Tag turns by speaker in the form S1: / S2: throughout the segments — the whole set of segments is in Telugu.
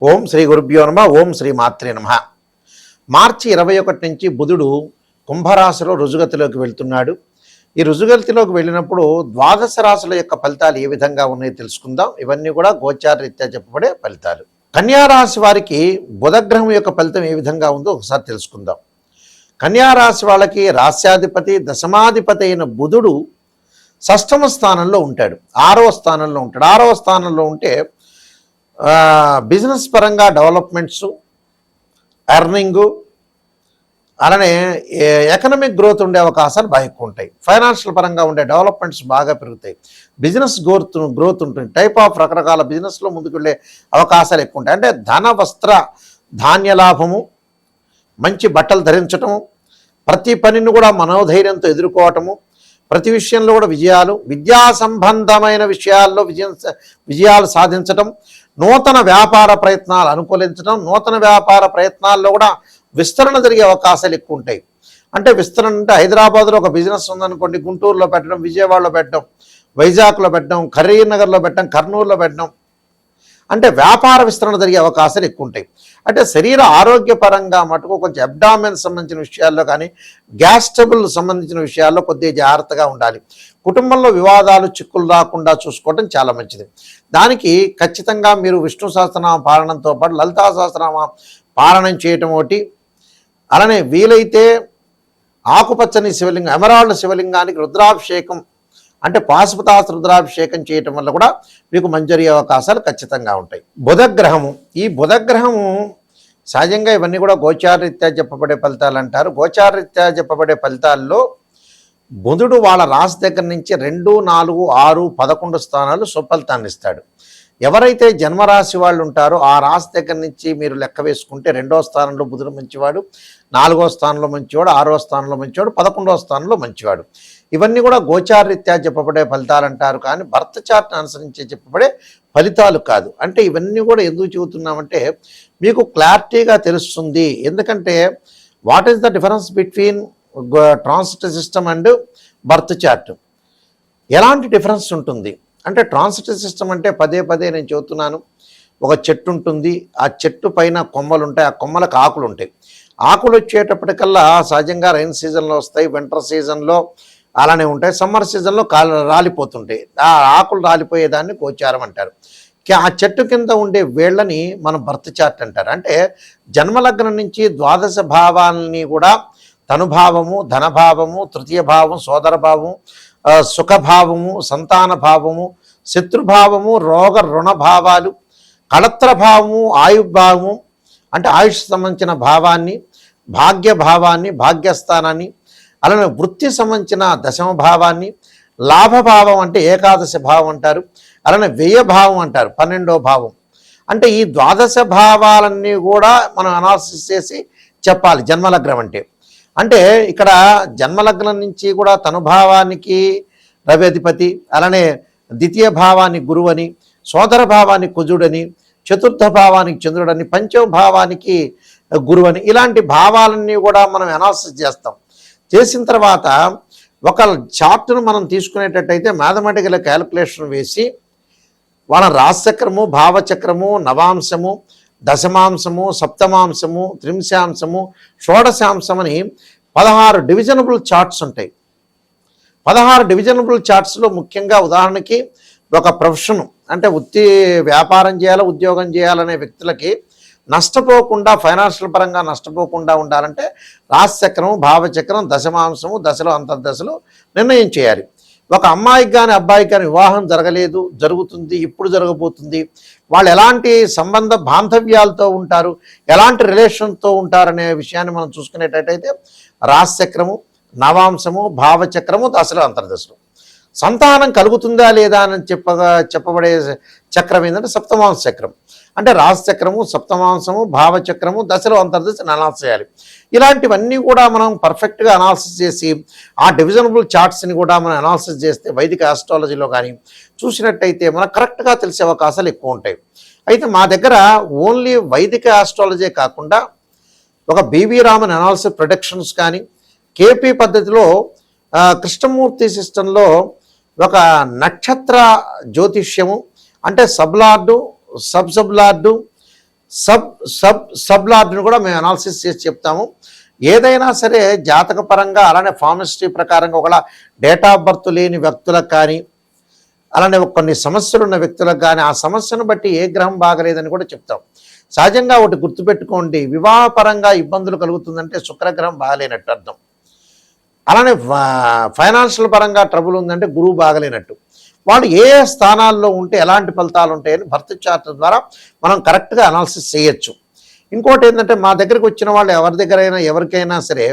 S1: ఓం శ్రీ గురుభ్యో నమ. ఓం శ్రీ మాత్రే నమ. మార్చి 21 నుంచి బుధుడు కుంభరాశిలో రుజుగతిలోకి వెళ్తున్నాడు. ఈ రుజుగతిలోకి వెళ్ళినప్పుడు ద్వాదశ రాశుల యొక్క ఫలితాలు ఏ విధంగా ఉన్నాయో తెలుసుకుందాం. ఇవన్నీ కూడా గోచార రీత్యా చెప్పబడే ఫలితాలు. కన్యారాశి వారికి బుధగ్రహం యొక్క ఫలితం ఏ విధంగా ఉందో ఒకసారి తెలుసుకుందాం. కన్యారాశి వాళ్ళకి రాస్యాధిపతి దశమాధిపతి అయిన బుధుడు షష్టమ స్థానంలో ఉంటాడు, 6వ స్థానంలో ఉంటాడు. 6వ స్థానంలో ఉంటే బిజినెస్ పరంగా డెవలప్మెంట్స్, ఎర్నింగు, అలానే ఎకనామిక్ గ్రోత్ ఉండే అవకాశాలు బాగా ఎక్కువ ఉంటాయి. ఫైనాన్షియల్ పరంగా ఉండే డెవలప్మెంట్స్ బాగా పెరుగుతాయి. బిజినెస్ గ్రోత్ ఉంటుంది. టైప్ ఆఫ్ రకరకాల బిజినెస్లో ముందుకు వెళ్ళే అవకాశాలు ఎక్కువ ఉంటాయి. అంటే ధన వస్త్ర ధాన్య లాభము, మంచి బట్టలు ధరించటము, ప్రతి పనిని కూడా మనోధైర్యంతో ఎదుర్కోవటము, ప్రతి విషయంలో కూడా విజయాలు, విద్యా సంబంధమైన విషయాల్లో విజయాలు సాధించటం, నూతన వ్యాపార ప్రయత్నాలు అనుకూలించడం, నూతన వ్యాపార ప్రయత్నాల్లో కూడా విస్తరణ జరిగే అవకాశాలు ఎక్కువ ఉంటాయి. అంటే విస్తరణ అంటే హైదరాబాద్లో ఒక బిజినెస్ ఉందనుకోండి, గుంటూరులో పెట్టడం, విజయవాడలో పెట్టడం, వైజాగ్లో పెట్టడం, కరీంనగర్లో పెట్టడం, కర్నూలులో పెట్టడం, అంటే వ్యాపార విస్తరణ జరిగే అవకాశాలు ఎక్కువ ఉంటాయి. అంటే శరీర ఆరోగ్యపరంగా మటుకు కొంచెం అబ్డామెన్ సంబంధించిన విషయాల్లో కానీ, గ్యాస్ ట్రబుల్ సంబంధించిన విషయాల్లో కొద్దిగా జాగ్రత్తగా ఉండాలి. కుటుంబంలో వివాదాలు చిక్కులు రాకుండా చూసుకోవడం చాలా మంచిది. దానికి ఖచ్చితంగా మీరు విష్ణు సహస్రనామ పాలనంతో పాటు లలితా సహస్రనామ పాలనం చేయటం ఒకటి, అలానే వీలైతే ఆకుపచ్చని శివలింగం, ఎమరాల్డ్ శివలింగానికి రుద్రాభిషేకం అంటే పాశుపతాస్త్ర రుద్రాభిషేకం చేయటం వల్ల కూడా మీకు మంజరి అవకాశాలు ఖచ్చితంగా ఉంటాయి. బుధగ్రహము, ఈ బుధగ్రహము సహజంగా ఇవన్నీ కూడా గోచారరీత్యా చెప్పబడే ఫలితాలు అంటారు. గోచారరీత్యా చెప్పబడే ఫలితాల్లో బుధుడు వాళ్ళ రాశి దగ్గర నుంచి 2, 4, 6, 11 స్థానాలు సుఫలితాన్ని ఇస్తాడు. ఎవరైతే జన్మరాశి వాళ్ళు ఉంటారో ఆ రాశి దగ్గర నుంచి మీరు లెక్క వేసుకుంటే 2వ స్థానంలో బుధుడు మంచివాడు, 4వ స్థానంలో మంచివాడు, 6వ స్థానంలో మంచివాడు, 11వ స్థానంలో మంచివాడు. ఇవన్నీ కూడా గోచారరీత్యా చెప్పబడే ఫలితాలు అంటారు, కానీ బర్త్ చార్ట్ని అనుసరించి చెప్పబడే ఫలితాలు కాదు. అంటే ఇవన్నీ కూడా ఎందుకు చెబుతున్నామంటే మీకు క్లారిటీగా తెలుస్తుంది. ఎందుకంటే what is the difference between transit system and birth chart? ఎలాంటి డిఫరెన్స్ ఉంటుంది అంటే, ట్రాన్సిట్ సిస్టమ్ అంటే పదే నేను చెబుతున్నాను, ఒక చెట్టు ఉంటుంది, ఆ చెట్టు పైన కొమ్మలు ఉంటాయి, ఆ కొమ్మలకు ఆకులు ఉంటాయి. ఆకులు వచ్చేటప్పటికల్లా సహజంగా రైన్ సీజన్లో వస్తాయి, వింటర్ సీజన్లో అలానే ఉంటాయి, సమ్మర్ సీజన్లో రాలిపోతుంటాయి. ఆ ఆకులు రాలిపోయేదాన్ని గోచారం అంటారు. ఆ చెట్టు కింద ఉండే వేళ్ళని మనం బర్త్ చార్ట్ అంటారు. అంటే జన్మలగ్నం నుంచి ద్వాదశ భావాలని కూడా తనుభావము, ధనభావము, తృతీయ భావం, సోదర భావము, సుఖభావము, సంతాన భావము, శత్రుభావము, రోగ రుణభావాలు, కళత్ర భావము, ఆయుర్భావము అంటే ఆయుష్ సంబంధించిన భావాన్ని, భాగ్యభావాన్ని, భాగ్యస్థానాన్ని, అలానే వృత్తి సంబంధించిన దశమ భావాన్ని, లాభభావం అంటే ఏకాదశ భావం అంటారు, అలానే వ్యయభావం అంటారు 12వ భావం. అంటే ఈ ద్వాదశ భావాలన్నీ కూడా మనం అనాలిసిస్ చేసి చెప్పాలి జన్మలగ్నం అంటే. అంటే ఇక్కడ జన్మలగ్నం నుంచి కూడా తనుభావానికి రవి అధిపతి, అలానే ద్వితీయ భావానికి గురువని, సోదర భావానికి కుజుడని, చతుర్థ భావానికి చంద్రుడని, పంచమ భావానికి గురువని, ఇలాంటి భావాలన్నీ కూడా మనం అనాలిసిస్ చేస్తాం. చేసిన తర్వాత ఒక చార్ట్ను మనం తీసుకునేటట్టయితే మ్యాథమెటికల్ క్యాలిక్యులేషన్ వేసి వాళ్ళ రాశిచక్రము, భావచక్రము, నవాంశము, దశమాంశము, సప్తమాంశము, త్రింశాంశము, షోడశాంశమని 16 డివిజనబుల్ చార్ట్స్ ఉంటాయి. 16 డివిజనబుల్ చార్ట్స్లో ముఖ్యంగా ఉదాహరణకి ఒక ప్రొఫెషన్ అంటే వ్యాపారం చేయాలి, ఉద్యోగం చేయాలనే వ్యక్తులకి నష్టపోకుండా, ఫైనాన్షియల్ పరంగా నష్టపోకుండా ఉండాలంటే రాశిచక్రము, భావచక్రం, దశమాంశము, దశలో అంతర్దశలు నిర్ణయం చేయాలి. ఒక అమ్మాయికి కానీ అబ్బాయికి కానీ వివాహం జరగలేదు, జరుగుతుంది, ఇప్పుడు జరగబోతుంది, వాళ్ళు ఎలాంటి సంబంధ బాంధవ్యాలతో ఉంటారు, ఎలాంటి రిలేషన్తో ఉంటారనే విషయాన్ని మనం చూసుకునేటట్టయితే రాశిచక్రము, నవాంశము, భావచక్రము, దశలు అంతర్దశలు. సంతానం కలుగుతుందా లేదా అని చెప్పబడే చక్రం ఏంటంటే సప్తమాంశ చక్రం. అంటే రాశిచక్రము, సప్తమాంశము, భావచక్రము, దశలు అంతర్దశలు అనాలిసిస్ చేయాలి. ఇలాంటివన్నీ కూడా మనం పర్ఫెక్ట్గా అనాలిసిస్ చేసి ఆ డివిజనబుల్ చార్ట్స్ని కూడా మనం అనాలిసిస్ చేస్తే వైదిక ఆస్ట్రాలజీలో కానీ చూసినట్టయితే మనకు కరెక్ట్గా తెలిసే అవకాశాలు ఎక్కువ ఉంటాయి. అయితే మా దగ్గర ఓన్లీ వైదిక ఆస్ట్రాలజీ కాకుండా ఒక బివి రామన్ అనాలిసిస్ ప్రొడక్షన్స్ కానీ, కేపీ పద్ధతిలో కృష్ణమూర్తి సిస్టంలో ఒక నక్షత్ర జ్యోతిష్యము అంటే సబ్లార్డు, సబ్లార్డు, సబ్ సబ్ సబ్ లార్డ్ని కూడా మేము అనాలిసిస్ చేసి చెప్తాము. ఏదైనా సరే జాతక పరంగా అలానే ఫార్మిస్ట్రీ ప్రకారంగా ఒకవేళ డేట్ ఆఫ్ బర్త్ లేని వ్యక్తులకు కానీ అలానే కొన్ని సమస్యలు ఉన్న వ్యక్తులకు కానీ ఆ సమస్యను బట్టి ఏ గ్రహం బాగలేదని కూడా చెప్తాం. సహజంగా ఒకటి గుర్తుపెట్టుకోండి, వివాహపరంగా ఇబ్బందులు కలుగుతుందంటే శుక్రగ్రహం బాగలేనట్టు అర్థం. అలానే ఫైనాన్షియల్ పరంగా ట్రబుల్ ఉందంటే గురువు బాగలేనట్టు. వాళ్ళు ఏ స్థానాల్లో ఉంటే ఎలాంటి ఫలితాలు ఉంటాయని బర్త్ చార్ట్ ద్వారా మనం కరెక్ట్గా అనాలిసిస్ చేయొచ్చు. ఇంకోటి ఏంటంటే మా దగ్గరికి వచ్చిన వాళ్ళు ఎవరికైనా సరే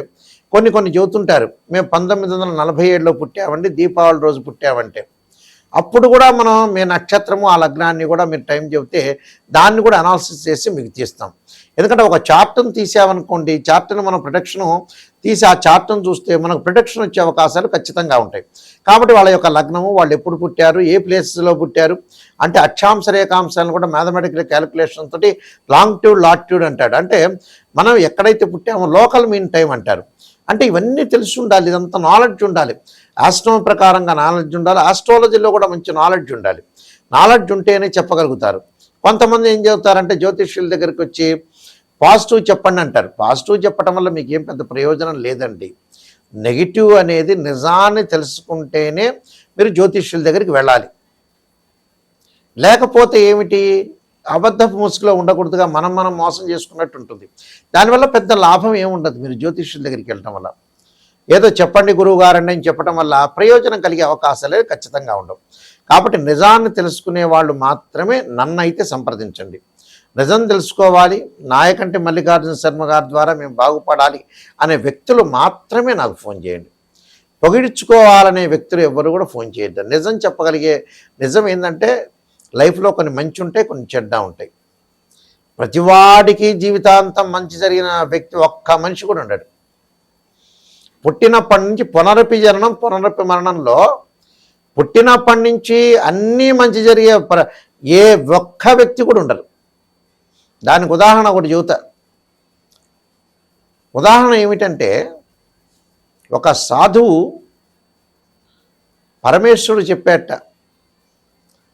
S1: కొన్ని చెబుతుంటారు, మేము 1947లో పుట్టామండి, దీపావళి రోజు పుట్టామంటే. అప్పుడు కూడా మీ నక్షత్రము ఆ లగ్నాన్ని కూడా మీరు టైం చెబితే దాన్ని కూడా అనాలిసిస్ చేసి మీకు తీస్తాం. ఎందుకంటే ఒక చార్ట్ను తీసామనుకోండి, చార్ట్ను మనం ప్రొడక్షను తీసి ఆ చార్ట్ను చూస్తే మనకు ప్రొడక్షన్ వచ్చే అవకాశాలు ఖచ్చితంగా ఉంటాయి. కాబట్టి వాళ్ళ యొక్క లగ్నము, వాళ్ళు ఎప్పుడు పుట్టారు, ఏ ప్లేసెస్లో పుట్టారు అంటే అక్షాంశ రేఖాంశాలను కూడా మ్యాథమెటికల్ క్యాలిక్యులేషన్ తోటి లాంగిట్యూడ్ లాటిట్యూడ్ అంటాడు. అంటే మనం ఎక్కడైతే పుట్టామో లోకల్ మీన్ టైం అంటారు. అంటే ఇవన్నీ తెలిసి ఉండాలి, ఇదంతా నాలెడ్జ్ ఉండాలి. ఆస్ట్రోనమీ ప్రకారంగా నాలెడ్జ్ ఉండాలి, ఆస్ట్రాలజీలో కూడా మంచి నాలెడ్జ్ ఉండాలి. నాలెడ్జ్ ఉంటేనే చెప్పగలుగుతారు. కొంతమంది ఏం చెబుతారంటే జ్యోతిష్యుల దగ్గరికి వచ్చి పాజిటివ్ చెప్పండి అంటారు. పాజిటివ్ చెప్పడం వల్ల మీకు ఏం పెద్ద ప్రయోజనం లేదండి. నెగిటివ్ అనేది నిజాన్ని తెలుసుకుంటేనే మీరు జ్యోతిష్యుల దగ్గరికి వెళ్ళాలి. లేకపోతే ఏమిటి, అబద్ధపు ముసుగులో ఉండకూడదుగా మనం మోసం చేసుకున్నట్టు ఉంటుంది. దానివల్ల పెద్ద లాభం ఏముండదు మీరు జ్యోతిష్యుల దగ్గరికి వెళ్ళటం వల్ల. ఏదో చెప్పండి గురువు గారండి అని చెప్పడం వల్ల ప్రయోజనం కలిగే అవకాశాలే ఖచ్చితంగా ఉండవు. కాబట్టి నిజాన్ని తెలుసుకునే వాళ్ళు మాత్రమే నన్నైతే సంప్రదించండి. నిజం తెలుసుకోవాలి, నాయకంటి మల్లికార్జున శర్మ గారి ద్వారా మేము బాగుపడాలి అనే వ్యక్తులు మాత్రమే నాకు ఫోన్ చేయండి. పొగిడించుకోవాలనే వ్యక్తులు ఎవరు కూడా ఫోన్ చేయొద్దు. నిజం చెప్పగలిగే, నిజం ఏంటంటే లైఫ్లో కొన్ని మంచి ఉంటాయి, కొన్ని చెడ్డ ఉంటాయి. ప్రతివాడికి జీవితాంతం మంచి జరిగిన వ్యక్తి ఒక్క మనిషి కూడా ఉండడు. పుట్టినప్పటి నుంచి పునరపి జననం పునరపి మరణంలో పుట్టినప్పటి నుంచి అన్నీ మంచి జరిగే ఏ ఒక్క వ్యక్తి కూడా ఉండరు. దానికి ఉదాహరణ ఒకటి చెబుతా. ఉదాహరణ ఏమిటంటే, ఒక సాధువు పరమేశ్వరుడు చెప్పేట,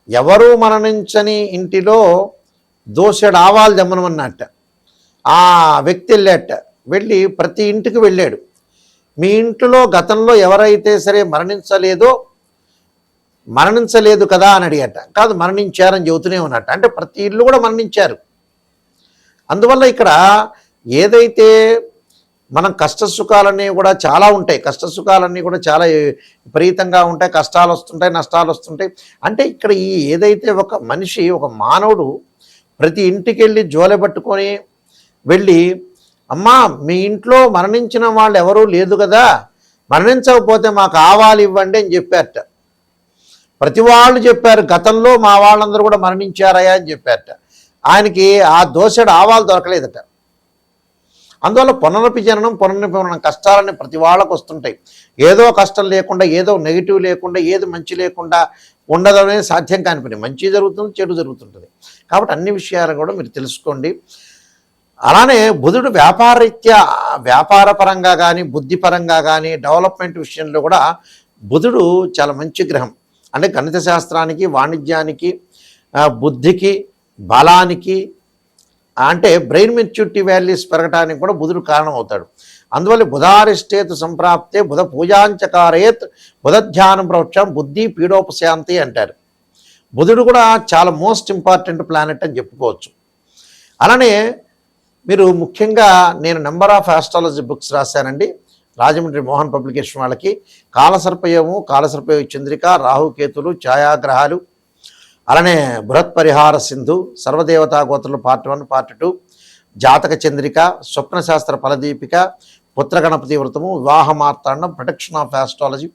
S1: ఎవరు మరణించని ఇంటిలో దోసెడు ఆవాలు దమ్మనమన్నట్ట. ఆ వ్యక్తి వెళ్ళాట, వెళ్ళి ప్రతి ఇంటికి వెళ్ళాడు. మీ ఇంట్లో గతంలో ఎవరైతే సరే మరణించలేదు కదా అని అడిగట. కాదు, మరణించారని చెబుతూనే ఉన్నట్ట. అంటే ప్రతి ఇల్లు కూడా మరణించారు. అందువల్ల ఇక్కడ ఏదైతే మనం కష్టసుఖాలన్నీ కూడా చాలా ఉంటాయి, కష్టసుఖాలన్నీ కూడా చాలా విపరీతంగా ఉంటాయి, కష్టాలు వస్తుంటాయి, నష్టాలు వస్తుంటాయి. అంటే ఇక్కడ ఏదైతే ఒక మనిషి, ఒక మానవుడు ప్రతి ఇంటికి వెళ్ళి జోలె పట్టుకొని వెళ్ళి, అమ్మా మీ ఇంట్లో మరణించిన వాళ్ళు ఎవరూ లేదు కదా, మరణించకపోతే మాకు ఆవాలు ఇవ్వండి అని చెప్పారట. ప్రతి వాళ్ళు చెప్పారు, గతంలో మా వాళ్ళందరూ కూడా మరణించారయా అని చెప్పారట. ఆయనకి ఆ దోసెడు ఆవాలు దొరకలేదట. అందువల్ల పునరపి జననం పునరపి మరణం కష్టాలన్నీ ప్రతి వాళ్ళకు వస్తుంటాయి. ఏదో కష్టం లేకుండా, ఏదో నెగిటివ్ లేకుండా, ఏది మంచి లేకుండా ఉండదనేది సాధ్యం కాని పని. మంచి జరుగుతుంది, చెడు జరుగుతుంటుంది. కాబట్టి అన్ని విషయాలు కూడా మీరు తెలుసుకోండి. అలానే బుధుడు వ్యాపారరీత్యా, వ్యాపారపరంగా కానీ బుద్ధిపరంగా కానీ డెవలప్మెంట్ విషయంలో కూడా బుధుడు చాలా మంచి గ్రహం. అంటే గణిత శాస్త్రానికి, వాణిజ్యానికి, బుద్ధికి, బలానికి, అంటే బ్రెయిన్ మెచ్యూరిటీ వాల్యూస్ పెరగడానికి కూడా బుధుడు కారణం అవుతాడు. అందువల్ల బుధారిష్టేతు సంప్రాప్తే బుధ పూజాంచకారేత్ బుధ ధ్యానం ప్రవక్షం బుద్ధి పీడోపశాంతి అంటారు. బుధుడు కూడా చాలా మోస్ట్ ఇంపార్టెంట్ ప్లానెట్ అని చెప్పుకోవచ్చు. అలానే మీరు ముఖ్యంగా నేను నెంబర్ ఆఫ్ ఆస్ట్రాలజీ బుక్స్ రాశానండి రాజమండ్రి మోహన్ పబ్లికేషన్ వాళ్ళకి. కాలసర్పయోగము, కాలసర్పయోగ చంద్రిక, రాహుకేతులు, ఛాయాగ్రహాలు, అలానే బృహత్ పరిహార సింధు, సర్వదేవతా గోత్రులు పార్ట్ 1 పార్ట్ 2, జాతక చంద్రిక, స్వప్నశాస్త్ర ఫలదీపిక, పుత్రగణపతి వ్రతము, వివాహ మార్తాండం, ప్రొటెక్షన్ ఆఫ్ ఆస్ట్రాలజీ,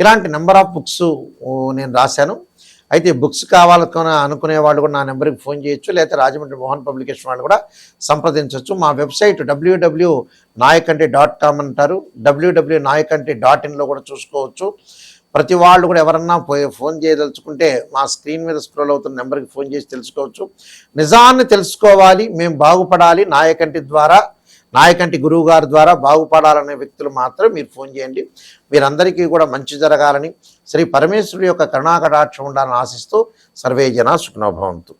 S1: ఇలాంటి నెంబర్ ఆఫ్ బుక్స్ నేను రాశాను. అయితే బుక్స్ కావాలని అనుకునే వాళ్ళు కూడా నా నెంబర్కి ఫోన్ చేయొచ్చు, లేకపోతే రాజమండ్రి మోహన్ పబ్లికేషన్ వాళ్ళు కూడా సంప్రదించవచ్చు. మా వెబ్సైట్ www.nayakanti.com అంటారు, www.nayakanti.in కూడా చూసుకోవచ్చు. ప్రతి వాళ్ళు కూడా ఎవరన్నా ఫోన్ చేయదలుచుకుంటే మా స్క్రీన్ మీద స్క్రోల్ అవుతున్న నెంబర్కి ఫోన్ చేసి తెలుసుకోవచ్చు. నిజాన్ని తెలుసుకోవాలి, మేము బాగుపడాలి, నాయకంటి ద్వారా, నాయకంటి గురువు గారి ద్వారా బాగుపడాలనే వ్యక్తులు మాత్రం మీరు ఫోన్ చేయండి. మీరందరికీ కూడా మంచి జరగాలని, శ్రీ పరమేశ్వరుడి యొక్క కరుణాకటాక్షం ఉండాలని ఆశిస్తూ సర్వే జనా సుఖినో భవంతు.